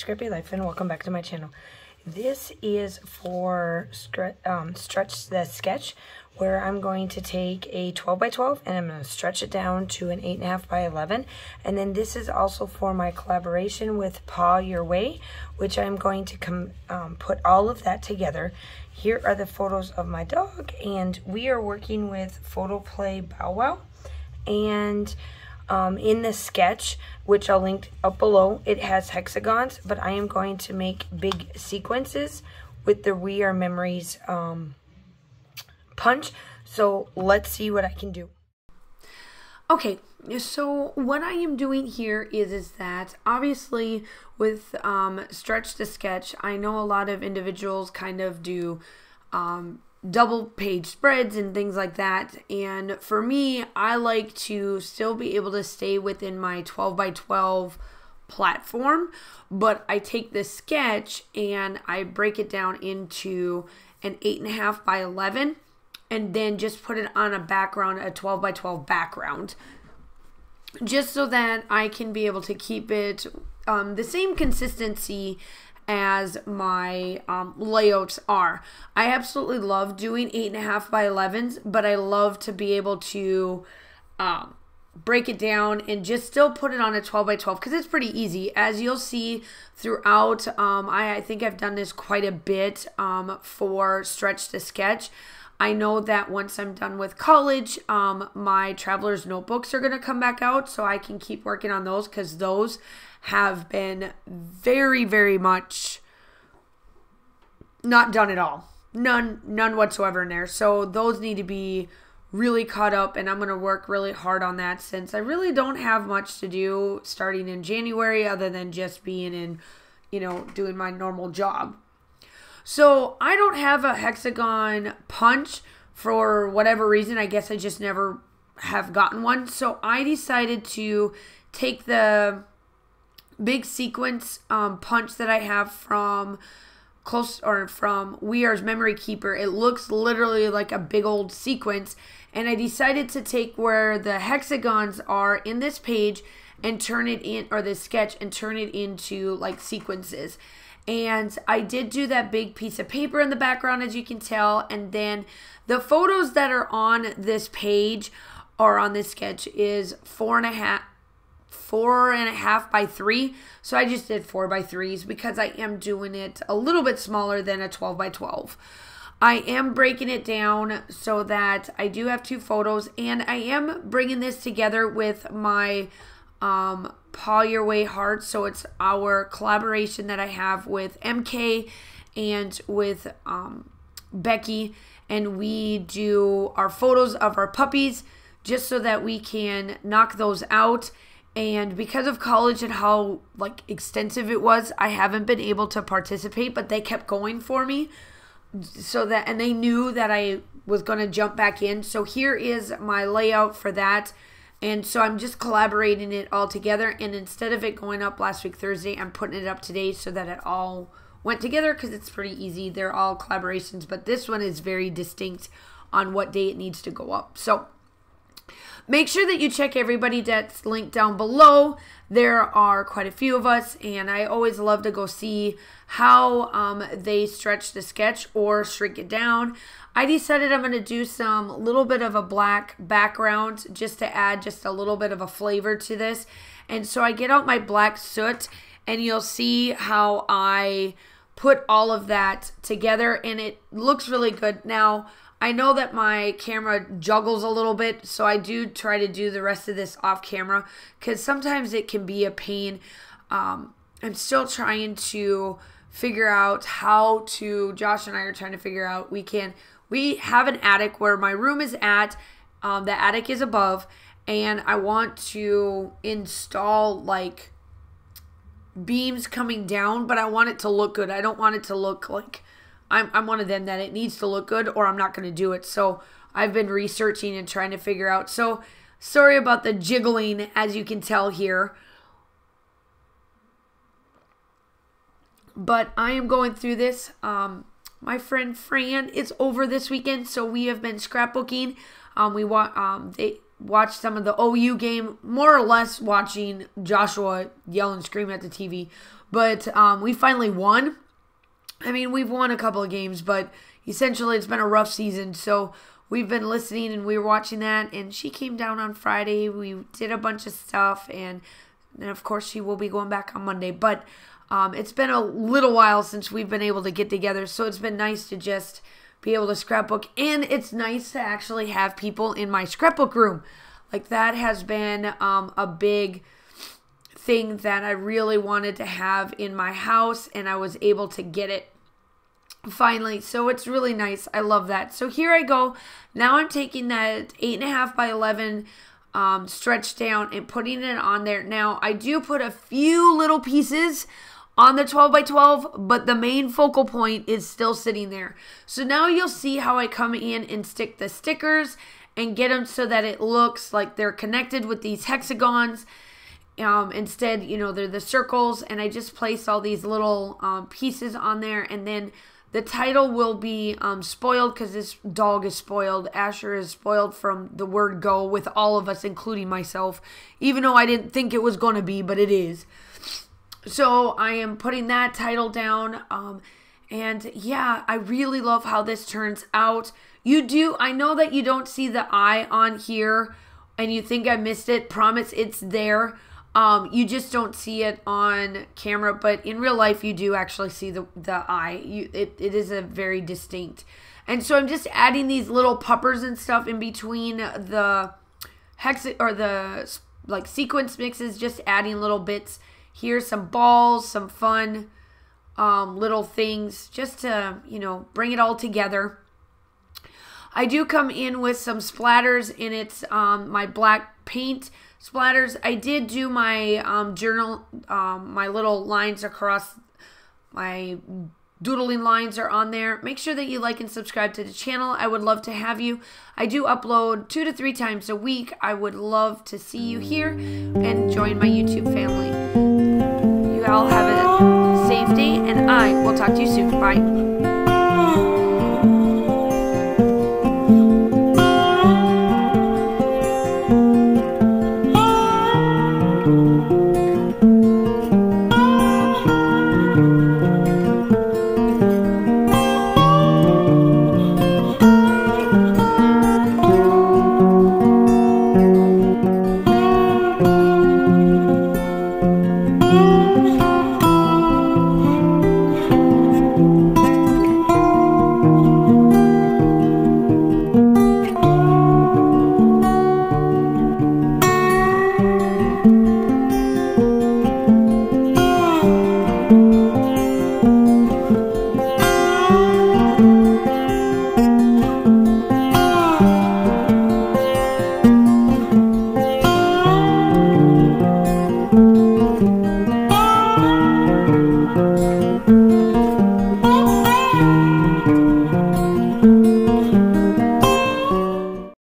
Scrappy Life, and welcome back to my channel. This is for Stretch the Sketch, where I'm going to take a 12 by 12 and I'm going to stretch it down to an 8.5 by 11. And then this is also for my collaboration with Paw Your Way, which I'm going to put all of that together. Here are the photos of my dog, and we are working with Photo Play Bow Wow. And in the sketch, which I'll link up below, it has hexagons, but I am going to make big sequences with the We Are Memories punch. So let's see what I can do. Okay, so what I am doing here is that obviously with Stretch the Sketch, I know a lot of individuals kind of do double page spreads and things like that, and for me, I like to still be able to stay within my 12 by 12 platform, but I take this sketch and I break it down into an 8.5 by 11 and then just put it on a background, a 12 by 12 background, just so that I can be able to keep it the same consistency as my layouts are. I absolutely love doing 8.5 by 11s, but I love to be able to break it down and just still put it on a 12 by 12 because it's pretty easy. As you'll see throughout, I think I've done this quite a bit for Stretch the Sketch. I know that once I'm done with college, my traveler's notebooks are going to come back out, so I can keep working on those because those have been very, very much not done at all. None whatsoever in there. So those need to be really caught up, and I'm going to work really hard on that since I really don't have much to do starting in January other than just being in, doing my normal job. So I don't have a hexagon punch for whatever reason. I guess I just never have gotten one. So I decided to take the big sequence punch that I have from We Are's Memory Keeper. It looks literally like a big old sequence, and I decided to take where the hexagons are in this page and turn it in, or this sketch, and turn it into like sequences. And I did do that big piece of paper in the background, as you can tell, and then the photos that are on this page or on this sketch is 4.5 by 3. So I just did 4 by 3s because I am doing it a little bit smaller than a 12 by 12. I am breaking it down so that I do have 2 photos, and I am bringing this together with my Paw Your Way heart. So it's our collaboration that I have with MK and with Becky, and we do our photos of our puppies just so that we can knock those out. And because of college and how extensive it was, I haven't been able to participate, but they kept going for me, and they knew that I was going to jump back in. So here is my layout for that. And so I'm just collaborating it all together, and instead of it going up last week Thursday, I'm putting it up today so that it all went together because it's pretty easy. They're all collaborations, but this one is very distinct on what day it needs to go up. So make sure that you check everybody that's linked down below. There are quite a few of us, and I always love to go see how they stretch the sketch or shrink it down. I decided I'm going to do some little bit of a black background just to add just a little bit of a flavor to this. And so I get out my black soot, and you'll see how I put all of that together, and it looks really good. Now, I know that my camera juggles a little bit, so I do try to do the rest of this off camera because sometimes it can be a pain. I'm still trying to figure out how to, Josh and I are trying to figure out, we have an attic where my room is at, the attic is above, and I want to install beams coming down, but I want it to look good. I don't want it to look like I'm one of them that it needs to look good or I'm not going to do it. So I've been researching and trying to figure out. So sorry about the jiggling, as you can tell here. But I am going through this. My friend Fran is over this weekend, so we have been scrapbooking. They watched some of the OU game, more or less watching Joshua yell and scream at the TV. But we finally won. I mean, we've won a couple of games, but essentially it's been a rough season. So we've been listening and we were watching that. And she came down on Friday. We did a bunch of stuff. And then, of course, she will be going back on Monday. But it's been a little while since we've been able to get together. So it's been nice to just be able to scrapbook. And it's nice to actually have people in my scrapbook room. Like, that has been a big thing that I really wanted to have in my house, and I was able to get it finally. So it's really nice. I love that. So here I go. Now I'm taking that 8.5 by 11 stretch down and putting it on there. Now I do put a few little pieces on the 12 by 12, but the main focal point is still sitting there. So now you'll see how I come in and stick the stickers and get them so that it looks like they're connected with these hexagons. Instead, you know, they're the circles, and I just place all these little pieces on there, and then the title will be spoiled because this dog is spoiled. Asher is spoiled from the word go with all of us, including myself, even though I didn't think it was going to be, but it is. So I am putting that title down, and yeah, I really love how this turns out. I know that you don't see the eye on here, and you think I missed it. Promise it's there. You just don't see it on camera, but in real life, you do actually see the eye. It is a very distinct. And so I'm just adding these little puppers and stuff in between the like sequence mixes, just adding little bits. Here's some balls, some fun little things, just to, you know, bring it all together. I do come in with some splatters, and it's my black paint splatters. I did do my journal, my little lines across, my doodling lines are on there. Make sure that you like and subscribe to the channel. I would love to have you. I do upload 2 to 3 times a week. I would love to see you here and join my YouTube family. You all have a safe day, and I will talk to you soon. Bye.